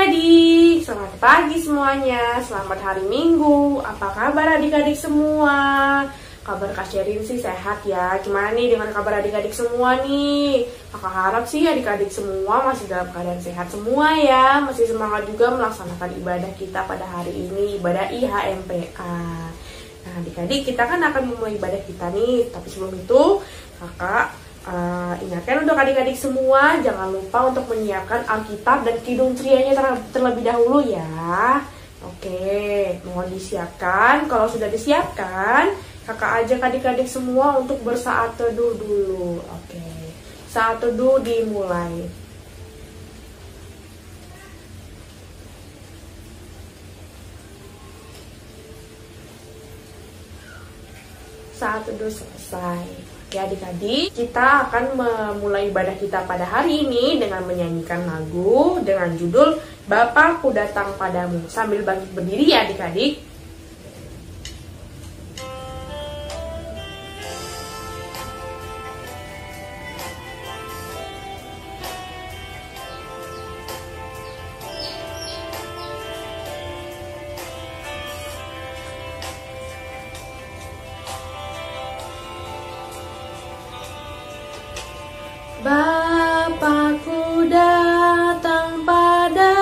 adik-adik, selamat pagi semuanya, selamat hari Minggu. Apa kabar adik-adik semua? Kabar Kak Sherin sih sehat ya. Gimana nih dengan kabar adik-adik semua nih? Kakak harap sih adik-adik semua masih dalam keadaan sehat semua ya. Masih semangat juga melaksanakan ibadah kita pada hari ini, ibadah IHMPA. Nah adik-adik, kita kan akan memulai ibadah kita nih. Tapi sebelum itu, kakak ingatkan untuk adik-adik semua, jangan lupa untuk menyiapkan Alkitab dan Kidung Trianya terlebih dahulu ya. Oke, mohon disiapkan. Kalau sudah disiapkan, kakak ajak adik-adik semua untuk bersaat teduh dulu. Oke, saat teduh dimulai. Saat teduh selesai. Oke adik-adik, kita akan memulai ibadah kita pada hari ini dengan menyanyikan lagu dengan judul Bapakku Datang Padamu. Sambil bangkit berdiri ya adik-adik. Bapakku datang padamu,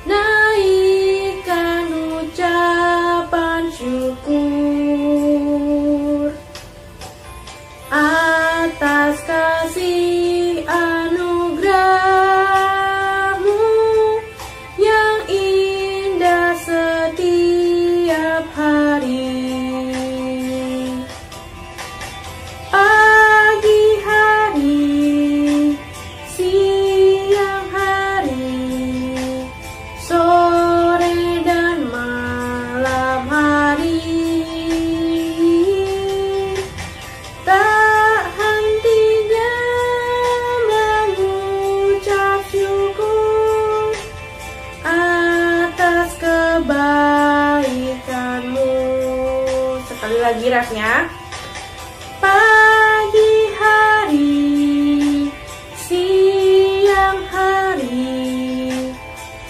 naikkan ucapan syukur atas kasih anugerah-Mu yang indah setiap hari. Sekali lagi refnya. Pagi hari, siang hari,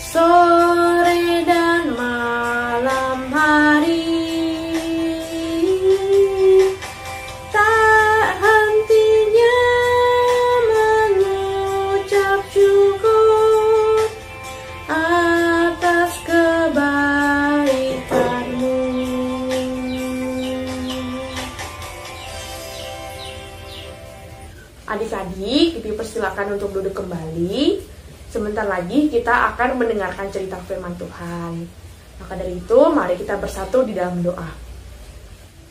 sore dan malam hari, tak hentinya mengucap syukur atas kebaikan-Mu. Adik-adik, dipersilakan untuk duduk kembali. Sebentar lagi kita akan mendengarkan cerita firman Tuhan. Maka dari itu, mari kita bersatu di dalam doa.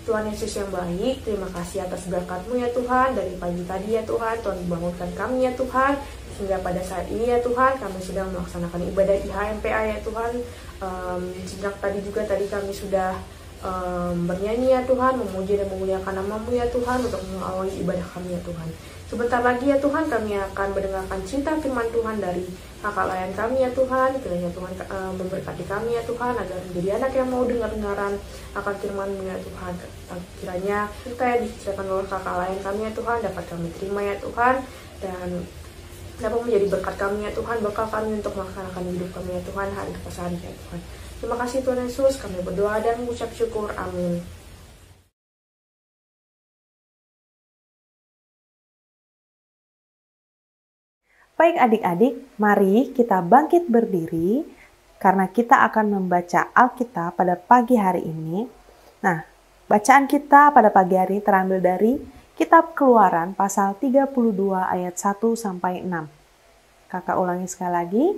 Tuhan Yesus yang baik, terima kasih atas berkat-Mu ya Tuhan. Dari pagi tadi ya Tuhan, Tuhan membangunkan kami ya Tuhan. Sehingga pada saat ini ya Tuhan, kami sedang melaksanakan ibadah IHMPA ya Tuhan. Sejak tadi juga kami sudah bernyanyi ya Tuhan, memuji dan memuliakan nama-Mu ya Tuhan untuk mengawali ibadah kami ya Tuhan. Sebentar lagi ya Tuhan, kami akan mendengarkan cerita firman Tuhan dari kakak layan kami ya Tuhan. Kiranya Tuhan memberkati kami ya Tuhan, agar menjadi anak yang mau dengar-dengaran akan firman-Mu ya Tuhan. Kiranya cerita yang diceritakan oleh kakak layan kami ya Tuhan dapat kami terima ya Tuhan, dan dapat menjadi berkat kami ya Tuhan, bekal kami untuk melaksanakan hidup kami ya Tuhan hari ke hari ya Tuhan. Terima kasih Tuhan Yesus, kami berdoa dan mengucap syukur. Amin. Baik adik-adik, mari kita bangkit berdiri karena kita akan membaca Alkitab pada pagi hari ini. Nah, bacaan kita pada pagi hari terambil dari Kitab Keluaran pasal 32 ayat 1 sampai 6. Kakak ulangi sekali lagi.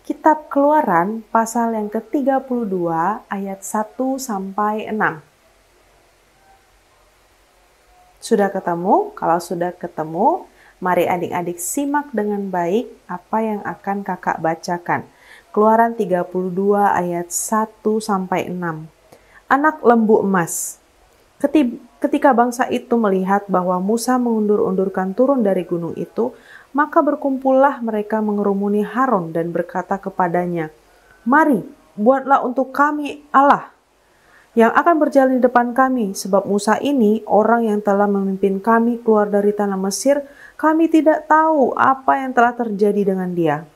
Kitab Keluaran pasal yang ke-32 ayat 1 sampai 6. Sudah ketemu? Kalau sudah ketemu, mari adik-adik simak dengan baik apa yang akan kakak bacakan. Keluaran 32 ayat 1 sampai 6. Anak lembu emas. Ketika bangsa itu melihat bahwa Musa mengundur-undurkan turun dari gunung itu, maka berkumpullah mereka mengerumuni Harun dan berkata kepadanya, "Mari, buatlah untuk kami Allah yang akan berjalan di depan kami, sebab Musa ini orang yang telah memimpin kami keluar dari tanah Mesir Kami tidak tahu apa yang telah terjadi dengan dia."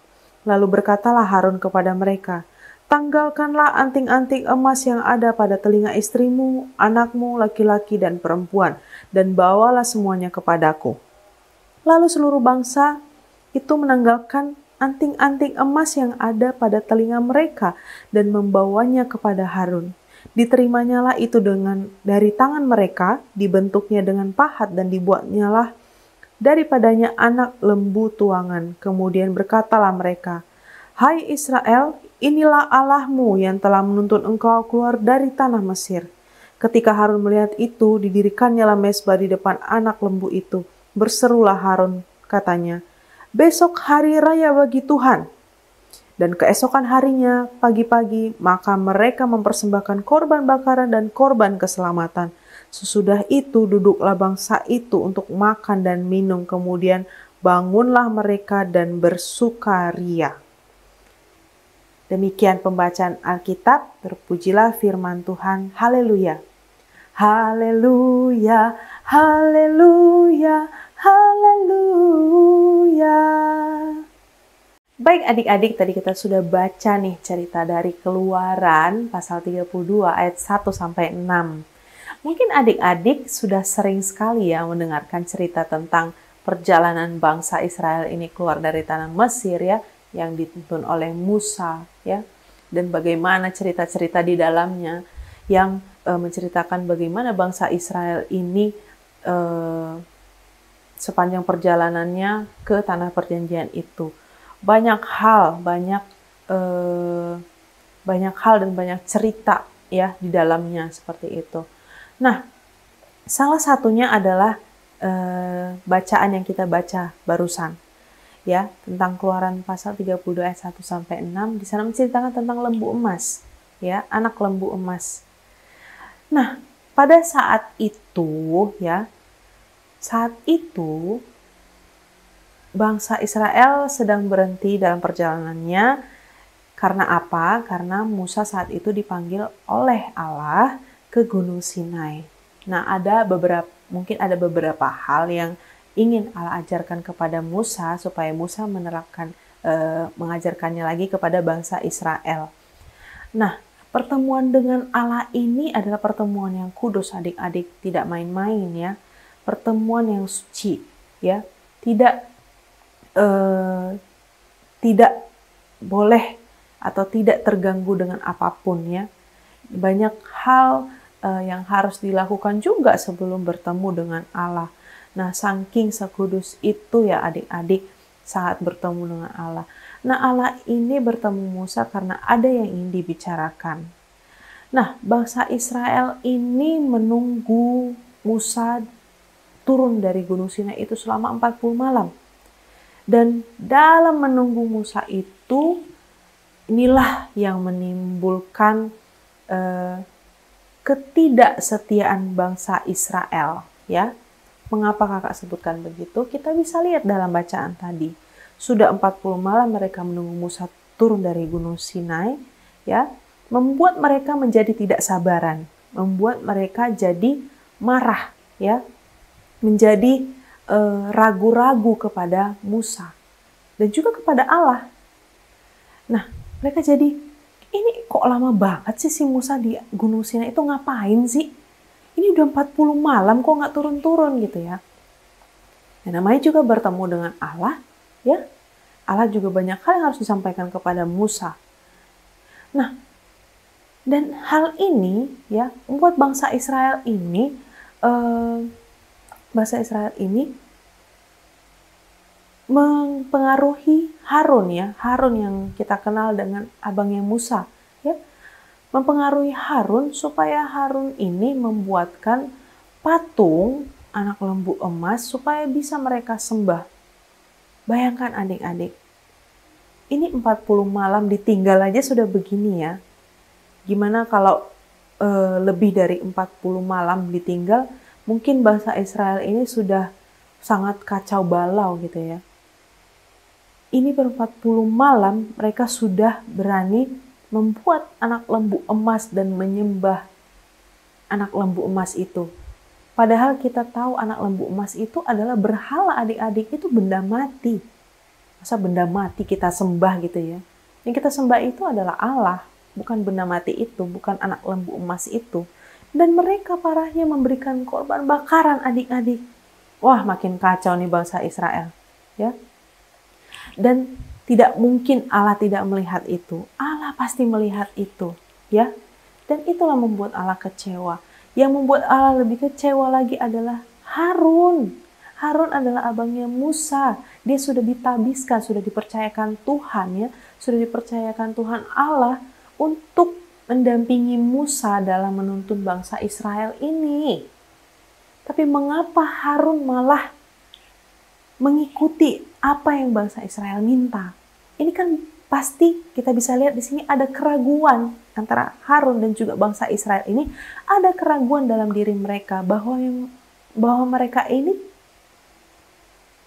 Lalu berkatalah Harun kepada mereka, "Tanggalkanlah anting-anting emas yang ada pada telinga istrimu, anakmu, laki-laki dan perempuan, dan bawalah semuanya kepadaku." Lalu seluruh bangsa itu menanggalkan anting-anting emas yang ada pada telinga mereka dan membawanya kepada Harun. Diterimanya itu dari tangan mereka, dibentuknya dengan pahat dan dibuatnyalah daripadanya anak lembu tuangan. Kemudian berkatalah mereka, "Hai Israel, inilah Allahmu yang telah menuntun engkau keluar dari tanah Mesir." Ketika Harun melihat itu, didirikannya mezbah di depan anak lembu itu. Berserulah Harun, katanya, "Besok hari raya bagi Tuhan." Dan keesokan harinya, pagi-pagi, maka mereka mempersembahkan korban bakaran dan korban keselamatan. Sesudah itu duduklah bangsa itu untuk makan dan minum, kemudian bangunlah mereka dan bersukaria. Demikian pembacaan Alkitab, terpujilah firman Tuhan. Haleluya. Haleluya, haleluya, haleluya. Baik adik-adik, tadi kita sudah baca nih cerita dari Keluaran pasal 32 ayat 1 sampai 6. Mungkin adik-adik sudah sering sekali ya mendengarkan cerita tentang perjalanan bangsa Israel ini keluar dari tanah Mesir ya, yang dituntun oleh Musa ya, dan bagaimana cerita-cerita di dalamnya yang menceritakan bagaimana bangsa Israel ini sepanjang perjalanannya ke tanah perjanjian itu. Banyak hal dan banyak cerita ya di dalamnya seperti itu. Nah, salah satunya adalah bacaan yang kita baca barusan ya, tentang Keluaran pasal 32 ayat 1 sampai 6. Di sana menceritakan tentang lembu emas ya, anak lembu emas. Nah, pada saat itu bangsa Israel sedang berhenti dalam perjalanannya. Karena apa? Karena Musa saat itu dipanggil oleh Allah ke Gunung Sinai. Nah, mungkin ada beberapa hal yang ingin Allah ajarkan kepada Musa supaya Musa mengajarkannya lagi kepada bangsa Israel. Nah, pertemuan dengan Allah ini adalah pertemuan yang kudus, adik-adik, tidak main-main ya. Pertemuan yang suci ya. Tidak boleh atau tidak terganggu dengan apapun ya. Banyak hal yang harus dilakukan juga sebelum bertemu dengan Allah. Nah, saking sekudus itu ya adik-adik saat bertemu dengan Allah. Nah, Allah ini bertemu Musa karena ada yang ingin dibicarakan. Nah, bangsa Israel ini menunggu Musa turun dari Gunung Sinai itu selama 40 malam. Dan dalam menunggu Musa itu, inilah yang menimbulkan ketidaksetiaan bangsa Israel ya. Mengapa kakak sebutkan begitu? Kita bisa lihat dalam bacaan tadi. Sudah 40 malam mereka menunggu Musa turun dari Gunung Sinai ya, membuat mereka menjadi tidak sabaran, membuat mereka jadi marah ya, menjadi ragu-ragu kepada Musa dan juga kepada Allah. Nah, mereka jadi, ini kok lama banget sih si Musa di Gunung Sinai itu ngapain sih? Ini udah 40 malam kok nggak turun-turun gitu ya. Dan namanya juga bertemu dengan Allah ya. Allah juga banyak hal yang harus disampaikan kepada Musa. Nah, dan hal ini ya membuat bangsa Israel ini mempengaruhi Harun ya. Harun yang kita kenal dengan abangnya Musa ya. Mempengaruhi Harun supaya Harun ini membuatkan patung anak lembu emas supaya bisa mereka sembah. Bayangkan adik-adik. Ini 40 malam ditinggal aja sudah begini ya. Gimana kalau lebih dari 40 malam ditinggal, mungkin bangsa Israel ini sudah sangat kacau balau gitu ya. Ini ber-40 malam mereka sudah berani membuat anak lembu emas dan menyembah anak lembu emas itu. Padahal kita tahu anak lembu emas itu adalah berhala adik-adik, itu benda mati. Masa benda mati kita sembah gitu ya? Yang kita sembah itu adalah Allah, bukan benda mati itu, bukan anak lembu emas itu. Dan mereka parahnya memberikan korban bakaran adik-adik. Wah, makin kacau nih bangsa Israel, ya. Dan tidak mungkin Allah tidak melihat itu. Allah pasti melihat itu, ya. Dan itulah membuat Allah kecewa. Yang membuat Allah lebih kecewa lagi adalah Harun. Harun adalah abangnya Musa. Dia sudah ditabiskan, sudah dipercayakan Tuhan, ya. Sudah dipercayakan Tuhan Allah untuk mendampingi Musa dalam menuntun bangsa Israel ini. Tapi mengapa Harun malah mengikuti apa yang bangsa Israel minta? Ini kan pasti kita bisa lihat di sini ada keraguan antara Harun dan juga bangsa Israel ini. Ada keraguan dalam diri mereka bahwa mereka ini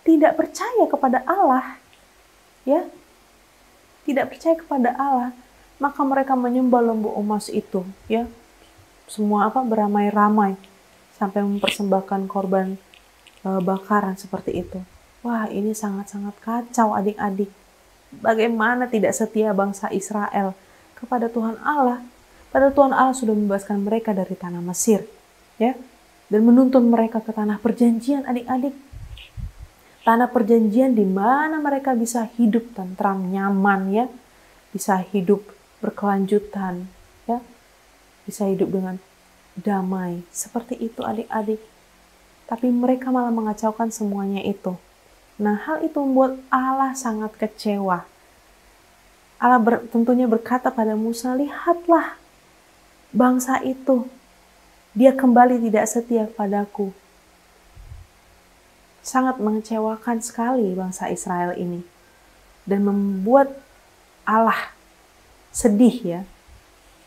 tidak percaya kepada Allah, ya, tidak percaya kepada Allah. Maka mereka menyembah lembu emas itu, ya, semua beramai-ramai sampai mempersembahkan korban bakaran seperti itu. Wah, ini sangat-sangat kacau adik-adik. Bagaimana tidak setia bangsa Israel kepada Tuhan Allah? Padahal Tuhan Allah sudah membebaskan mereka dari tanah Mesir, ya, dan menuntun mereka ke tanah perjanjian adik-adik. Tanah perjanjian di mana mereka bisa hidup tentram, nyaman, ya, bisa hidup berkelanjutan, ya, bisa hidup dengan damai. Seperti itu adik-adik. Tapi mereka malah mengacaukan semuanya itu. Nah, hal itu membuat Allah sangat kecewa. Allah tentunya berkata pada Musa, lihatlah bangsa itu, dia kembali tidak setia padaku. Sangat mengecewakan sekali bangsa Israel ini. Dan membuat Allah sedih, ya.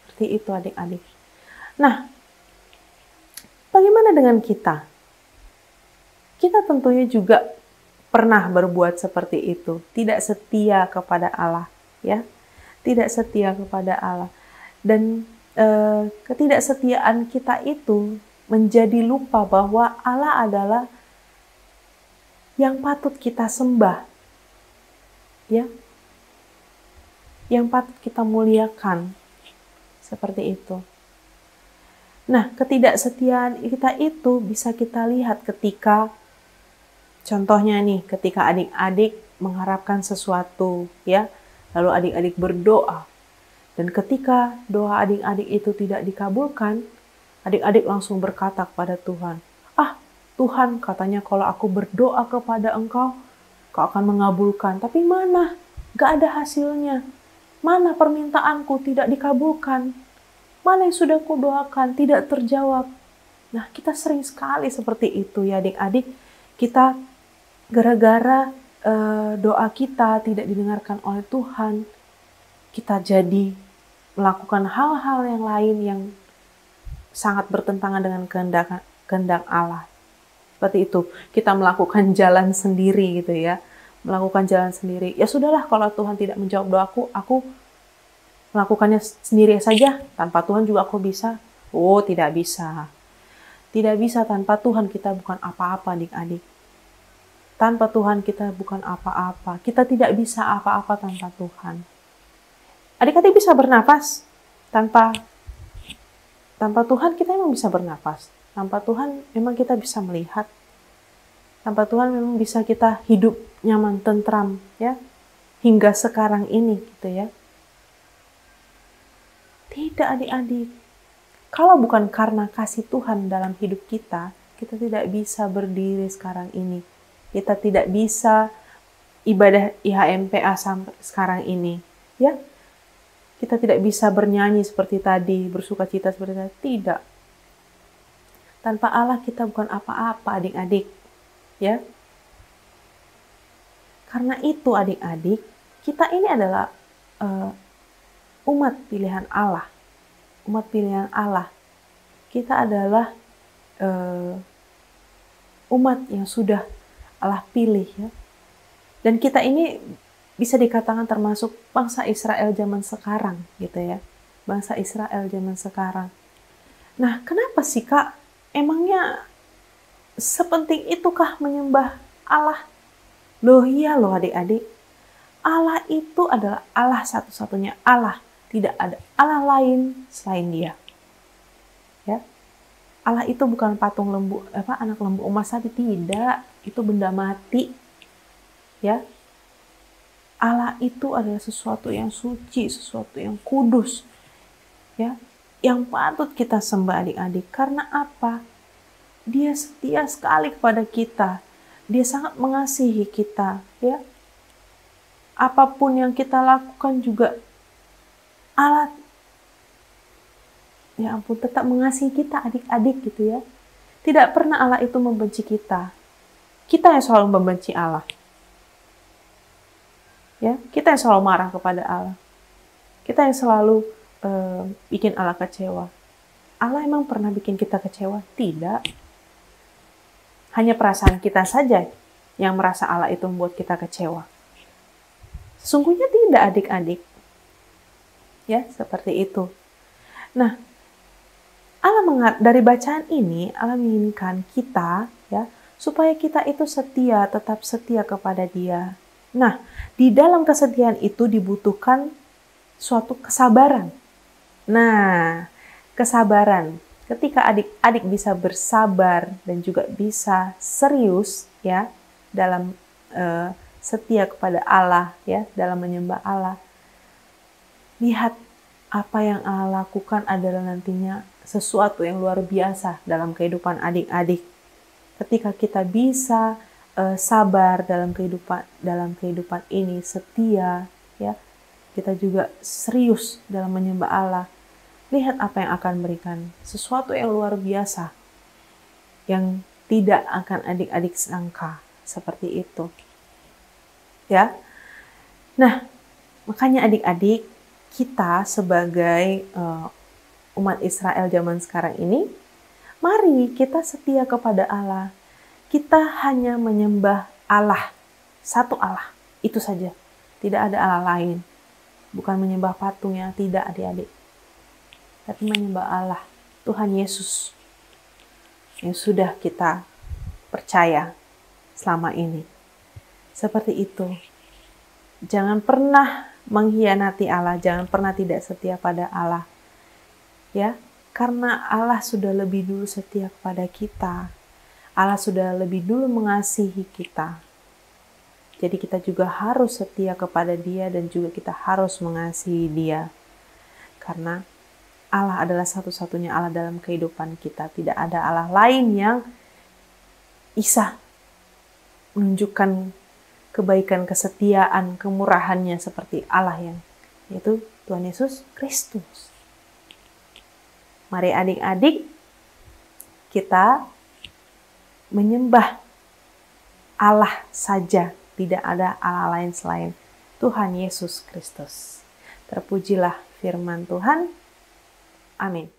Seperti itu adik-adik. Nah, bagaimana dengan kita? Kita tentunya juga pernah berbuat seperti itu. Tidak setia kepada Allah, ya. Tidak setia kepada Allah. Dan ketidaksetiaan kita itu menjadi lupa bahwa Allah adalah yang patut kita sembah, ya, yang patut kita muliakan, seperti itu. Nah, ketidaksetiaan kita itu bisa kita lihat ketika, contohnya nih, ketika adik-adik mengharapkan sesuatu, ya, lalu adik-adik berdoa, dan ketika doa adik-adik itu tidak dikabulkan, adik-adik langsung berkata kepada Tuhan, Tuhan, katanya kalau aku berdoa kepada Engkau, Kau akan mengabulkan. Tapi mana? Gak ada hasilnya. Mana permintaanku tidak dikabulkan? Mana yang sudah kudoakan tidak terjawab? Nah, kita sering sekali seperti itu ya adik-adik. Kita gara-gara doa kita tidak didengarkan oleh Tuhan, kita jadi melakukan hal-hal yang lain yang sangat bertentangan dengan kehendak Allah. Seperti itu, kita melakukan jalan sendiri gitu ya. Melakukan jalan sendiri. Ya sudahlah, kalau Tuhan tidak menjawab doaku, aku melakukannya sendiri saja. Tanpa Tuhan juga aku bisa. Oh, tidak bisa. Tidak bisa tanpa Tuhan, kita bukan apa-apa adik-adik. Tanpa Tuhan kita bukan apa-apa. Kita tidak bisa apa-apa tanpa Tuhan. Adik-adik bisa bernapas. Tanpa Tuhan kita memang bisa bernapas. Tanpa Tuhan memang kita bisa melihat. Tanpa Tuhan memang bisa kita hidup nyaman, tentram, ya, hingga sekarang ini, gitu ya. Tidak adik-adik. Kalau bukan karena kasih Tuhan dalam hidup kita, kita tidak bisa berdiri sekarang ini. Kita tidak bisa ibadah IHMPA sampai sekarang ini, ya. Kita tidak bisa bernyanyi seperti tadi, bersukacita seperti tadi. Tidak. Tanpa Allah kita bukan apa-apa adik-adik. Ya. Karena itu adik-adik, kita ini adalah umat pilihan Allah. Umat pilihan Allah. Kita adalah umat yang sudah Allah pilih ya. Dan kita ini bisa dikatakan termasuk bangsa Israel zaman sekarang gitu ya. Bangsa Israel zaman sekarang. Nah, kenapa sih Kak? Emangnya sepenting itukah menyembah Allah? Loh iya loh adik-adik. Allah itu adalah Allah satu-satunya Allah. Tidak ada Allah lain selain Dia. Ya. Allah itu bukan patung lembu, anak lembu emas tadi, tidak. Itu benda mati. Ya. Allah itu adalah sesuatu yang suci, sesuatu yang kudus. Ya. Yang patut kita sembah adik-adik. Karena apa? Dia setia sekali kepada kita. Dia sangat mengasihi kita, ya. Apapun yang kita lakukan juga Allah, ya ampun, tetap mengasihi kita adik-adik gitu ya. Tidak pernah Allah itu membenci kita. Kita yang selalu membenci Allah. Ya, kita yang selalu marah kepada Allah. Kita yang selalu bikin Allah kecewa. Allah emang pernah bikin kita kecewa? Tidak. Hanya perasaan kita saja yang merasa Allah itu membuat kita kecewa. Sesungguhnya tidak adik-adik. Ya, seperti itu. Nah, dari bacaan ini, Allah menginginkan kita, ya, supaya kita itu setia, tetap setia kepada Dia. Nah, di dalam kesetiaan itu dibutuhkan suatu kesabaran. Nah, kesabaran. Ketika adik-adik bisa bersabar dan juga bisa serius ya dalam setia kepada Allah ya, dalam menyembah Allah. Lihat apa yang Allah lakukan adalah nantinya sesuatu yang luar biasa dalam kehidupan adik-adik. Ketika kita bisa sabar dalam kehidupan ini, setia ya, kita juga serius dalam menyembah Allah. Lihat apa yang akan berikan, sesuatu yang luar biasa yang tidak akan adik-adik sangka, seperti itu. Ya. Nah, makanya adik-adik, kita sebagai umat Israel zaman sekarang ini, mari kita setia kepada Allah. Kita hanya menyembah Allah, satu Allah, itu saja. Tidak ada Allah lain. Bukan menyembah patungnya, tidak adik-adik. Tapi menyembah Allah, Tuhan Yesus, yang sudah kita percaya selama ini. Seperti itu. Jangan pernah mengkhianati Allah, jangan pernah tidak setia pada Allah. Ya, karena Allah sudah lebih dulu setia kepada kita. Allah sudah lebih dulu mengasihi kita. Jadi kita juga harus setia kepada Dia dan juga kita harus mengasihi Dia. Karena Allah adalah satu-satunya Allah dalam kehidupan kita. Tidak ada Allah lain yang bisa menunjukkan kebaikan, kesetiaan, kemurahannya seperti Allah yang yaitu Tuhan Yesus Kristus. Mari adik-adik kita menyembah Allah saja. Tidak ada Allah lain selain Tuhan Yesus Kristus. Terpujilah firman Tuhan. Amin.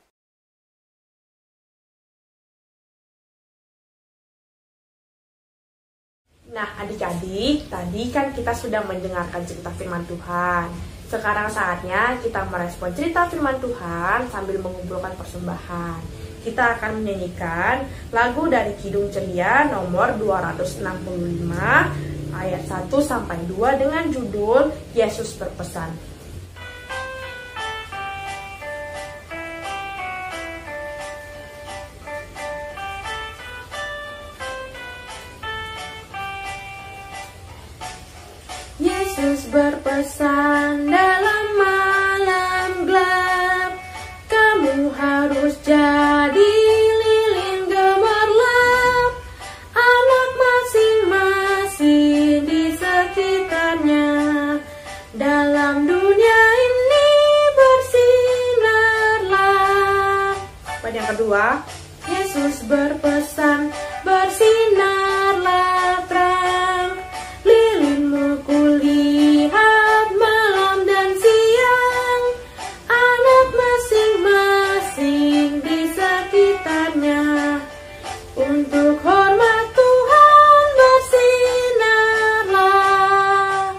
Nah, adik-adik, tadi kan kita sudah mendengarkan cerita firman Tuhan. Sekarang saatnya kita merespon cerita firman Tuhan sambil mengumpulkan persembahan. Kita akan menyanyikan lagu dari Kidung Ceria nomor 265 ayat 1-2 dengan judul Yesus Berpesan. Yesus berpesan dalam malam gelap, kamu harus jadi lilin gemerlap, anak masing-masing di sekitarnya, dalam dunia ini bersinarlah. Pada yang kedua, Yesus berpesan, bersinarlah terang, lilinmu kulihat malam dan siang, anak masing-masing di sekitarnya, untuk hormat Tuhan bersinarlah.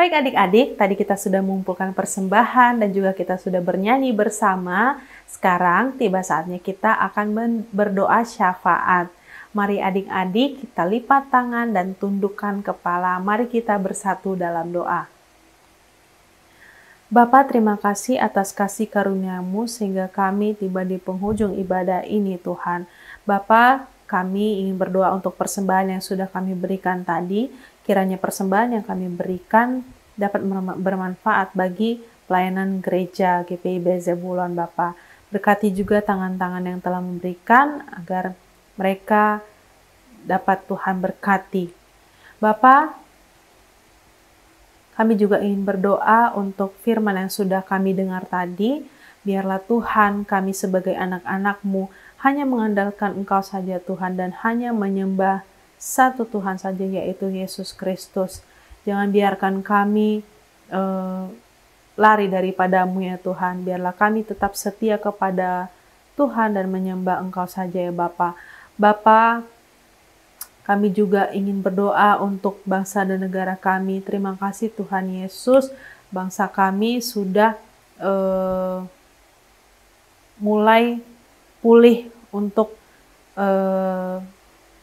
Baik adik-adik, tadi kita sudah mengumpulkan persembahan dan juga kita sudah bernyanyi bersama. Sekarang tiba saatnya kita akan berdoa syafaat. Mari adik-adik kita lipat tangan dan tundukkan kepala. Mari kita bersatu dalam doa. Bapa, terima kasih atas kasih karunia-Mu sehingga kami tiba di penghujung ibadah ini Tuhan. Bapa, kami ingin berdoa untuk persembahan yang sudah kami berikan tadi. Kiranya persembahan yang kami berikan dapat bermanfaat bagi pelayanan gereja GPIB Zebulon Bapa. Berkati juga tangan-tangan yang telah memberikan agar mereka dapat Tuhan berkati. Bapa, kami juga ingin berdoa untuk firman yang sudah kami dengar tadi. Biarlah Tuhan kami sebagai anak-anak-Mu hanya mengandalkan Engkau saja Tuhan dan hanya menyembah satu Tuhan saja yaitu Yesus Kristus. Jangan biarkan kami lari daripada-Mu ya Tuhan. Biarlah kami tetap setia kepada Tuhan dan menyembah Engkau saja ya Bapa. Bapa, kami juga ingin berdoa untuk bangsa dan negara kami. Terima kasih Tuhan Yesus, bangsa kami sudah mulai pulih untuk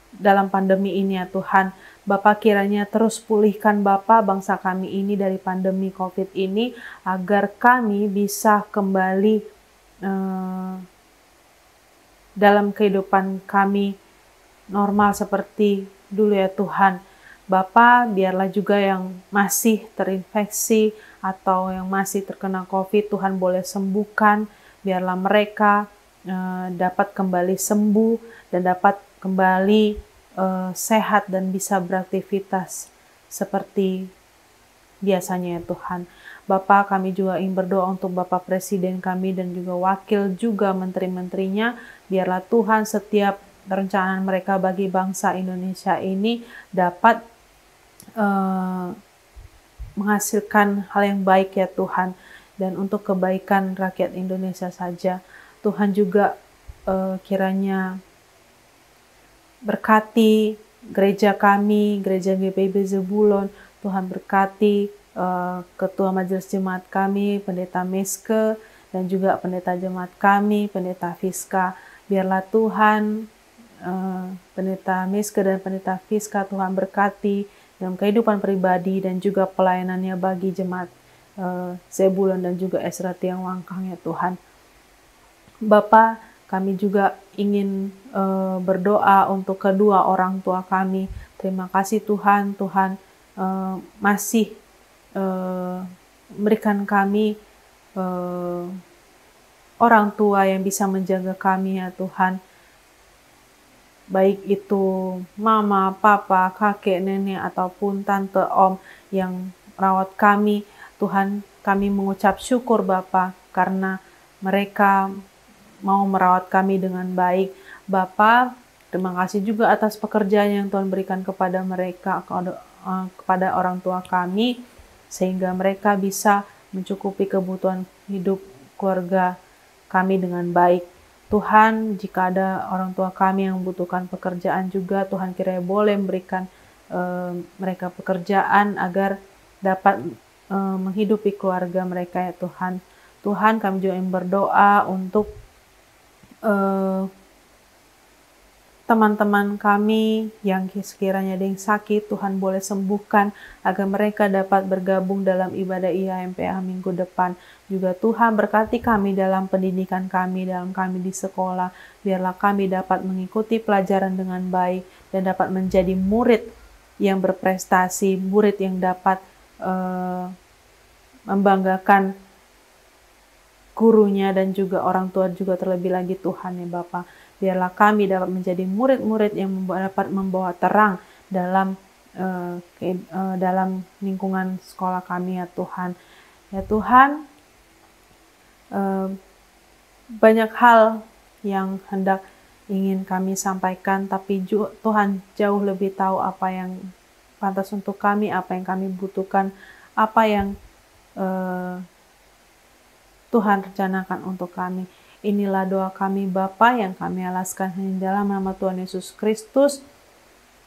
dalam pandemi ini ya Tuhan. Bapak kiranya terus pulihkan Bapak bangsa kami ini dari pandemi COVID ini agar kami bisa kembali dalam kehidupan kami normal seperti dulu ya Tuhan. Bapak, biarlah juga yang masih terinfeksi atau yang masih terkena COVID, Tuhan boleh sembuhkan. Biarlah mereka dapat kembali sembuh dan dapat kembali sehat dan bisa beraktivitas seperti biasanya ya Tuhan. Bapak, kami juga ingin berdoa untuk Bapak Presiden kami dan juga wakil juga menteri-menterinya. Biarlah Tuhan setiap perencanaan mereka bagi bangsa Indonesia ini dapat menghasilkan hal yang baik ya Tuhan. Dan untuk kebaikan rakyat Indonesia saja. Tuhan juga kiranya berkati gereja kami, gereja GPIB Zebulon. Tuhan berkati Ketua Majelis Jemaat kami, Pendeta Meske, dan juga Pendeta Jemaat kami, Pendeta Fiska. Biarlah Tuhan Pendeta Meske dan Pendeta Fiska Tuhan berkati dalam kehidupan pribadi dan juga pelayanannya bagi jemaat Zebulon dan juga Ezra Tiang Wangkang ya Tuhan. Bapa, kami juga ingin berdoa untuk kedua orang tua kami. Terima kasih Tuhan, Tuhan masih memberikan kami orang tua yang bisa menjaga kami ya Tuhan. Baik itu mama, papa, kakek, nenek, ataupun tante, om yang merawat kami. Tuhan, kami mengucap syukur Bapa karena mereka mau merawat kami dengan baik. Bapa, terima kasih juga atas pekerjaan yang Tuhan berikan kepada mereka, kepada orang tua kami, sehingga mereka bisa mencukupi kebutuhan hidup keluarga kami dengan baik. Tuhan, jika ada orang tua kami yang membutuhkan pekerjaan juga, Tuhan kiranya boleh memberikan mereka pekerjaan agar dapat menghidupi keluarga mereka ya Tuhan. Tuhan, kami juga ingin berdoa untuk teman-teman kami yang sekiranya ada yang sakit, Tuhan boleh sembuhkan agar mereka dapat bergabung dalam ibadah IHMPA minggu depan. Juga Tuhan berkati kami dalam pendidikan kami, dalam kami di sekolah. Biarlah kami dapat mengikuti pelajaran dengan baik dan dapat menjadi murid yang berprestasi, murid yang dapat membanggakan gurunya dan juga orang tua juga terlebih lagi Tuhan ya Bapa. Biarlah kami dapat menjadi murid-murid yang dapat membawa terang dalam dalam lingkungan sekolah kami ya Tuhan. Ya Tuhan, banyak hal yang hendak ingin kami sampaikan, tapi Tuhan jauh lebih tahu apa yang pantas untuk kami, apa yang kami butuhkan, apa yang Tuhan rencanakan untuk kami. Inilah doa kami Bapa yang kami alaskan hanya dalam nama Tuhan Yesus Kristus,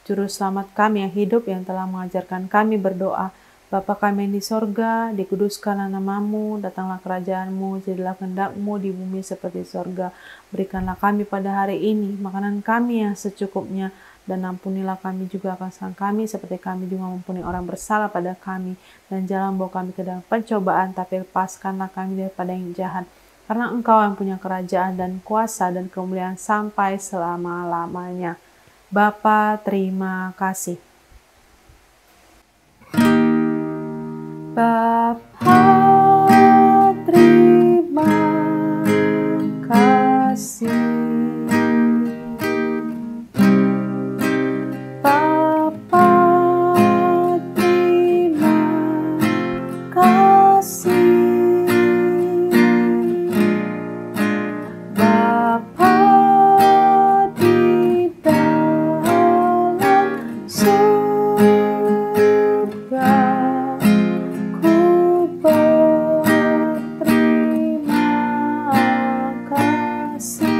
Juru Selamat kami yang hidup, yang telah mengajarkan kami berdoa. Bapa kami yang di sorga, dikuduskanlah namamu, datanglah kerajaanmu, jadilah kehendakmu di bumi seperti sorga. Berikanlah kami pada hari ini makanan kami yang secukupnya, dan ampunilah kami juga akan kesalahan kami, seperti kami juga mengampuni orang bersalah pada kami. Dan jangan bawa kami ke dalam pencobaan, tapi lepaskanlah kami daripada yang jahat. Karena Engkau yang punya kerajaan dan kuasa dan kemuliaan sampai selama-lamanya. Bapa, terima kasih. Bapa, terima kasih. Bapa, terima kasih. Bapa di dalam surga, ku berterima kasih.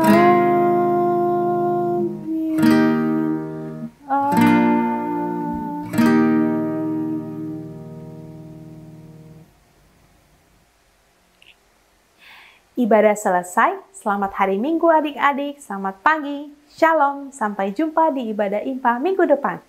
Amin. Ibadah selesai. Selamat hari Minggu adik-adik. Selamat pagi. Shalom. Sampai jumpa di ibadah IMPA minggu depan.